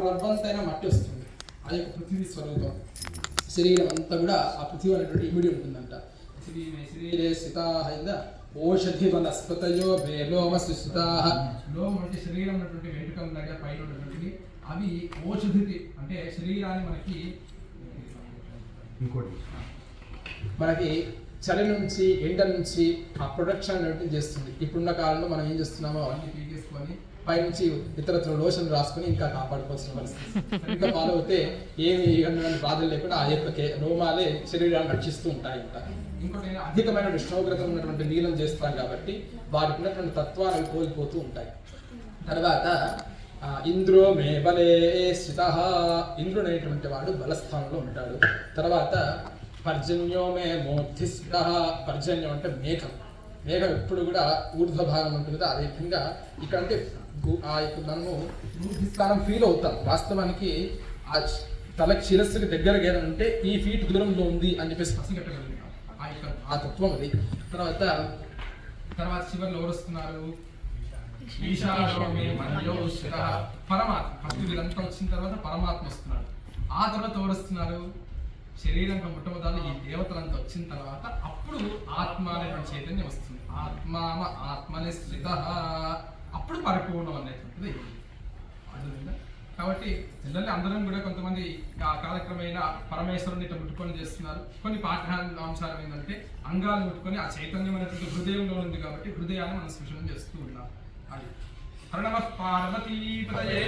రవ్వంతైనా మట్టి వస్తుంది. ఆ యొక్క పృథివీ స్వరూపం శరీరం అంతా కూడా ఆ పృథివీ అనేటువంటి ఇమిడి ఉంటుందంట. శరీరే స్థితాహ ఓషధి వనస్పతయో వేలోమసుస్థితాహ. లోమం అంటే శరీరం ఉన్నటువంటి వెంట్రుకలు లాగా పైన ఉన్నటువంటివి అవి ఓషధి అంటే శరీరాన్ని మనకి చలి నుంచి ఎండ నుంచి ఆ ప్రొడక్షన్ అనేటువంటి చేస్తుంది. ఇప్పుడున్న కాలంలో మనం ఏం చేస్తున్నామో అన్ని పీకేసుకొని పైనుంచి ఇతరత్ర లోషన్ రాసుకొని ఇంకా కాపాడుకోవాల్సిన పరిస్థితి. ఇంకా ఫాలో అవుతే ఏమి బాధలు లేకుండా ఆ యొక్క రోమాలే శరీరాన్ని రక్షిస్తూ ఉంటాయి అంట. ఇంకోటి అధికమైన ఉష్ణోగ్రత ఉన్నటువంటి నీళ్ళం చేస్తాం కాబట్టి వాటికి ఉన్నటువంటి తత్వాలు కోల్పోతూ ఉంటాయి. తర్వాత ఇంద్రో మే బలే స్థిత. ఇంద్రుడు అనేటువంటి వాడు బలస్థానంలో ఉంటాడు. తర్వాత పర్జన్యో మే మూర్ధిస్థిత. పర్జన్యం అంటే మేఘం. మేఘం ఎప్పుడు కూడా ఊర్ధ్వ భాగం ఉంటుంది కదా, అదేవిధంగా ఇక్కడ అంటే ఆ యొక్క మనము స్థానం ఫీల్ అవుతాం. వాస్తవానికి ఆ తలకి శిరస్సుకి దగ్గరగా ఏదంటే ఈ ఫీట్ దూరంలో ఉంది అని చెప్పేసి పసిగట్టగలుగుతాం. ఆ తత్వం అది. తర్వాత చివరిలో ఎవరు వస్తున్నారు? పరమాత్మ. ఫస్ట్ వీళ్ళంతా వచ్చిన తర్వాత పరమాత్మ వస్తున్నాడు. ఆ తర్వాత ఎవరు వస్తున్నారు? శరీరంగా మొట్టమొదటి ఈ దేవతలంతా వచ్చిన తర్వాత అప్పుడు ఆత్మ అనేటువంటి చైతన్యం వస్తుంది. ఆత్మని స్థిత, అప్పుడు పరిపూర్ణం అనేటువంటిది. కాబట్టి జనరల్లీ అందరం కూడా కొంతమంది కాలక్రమేణా పరమేశ్వరుని ఇట్లా ముట్టుకొని చేస్తున్నారు. కొన్ని పాఠ్యాంశాలు ఏంటంటే అంగాలు ముట్టుకొని ఆ చైతన్యం అనేటువంటి హృదయంలో ఉంది కాబట్టి హృదయాన్ని మనం స్పృశనం చేస్తూ ఉన్నాం. అది హర నమః పార్వతీ పతయే.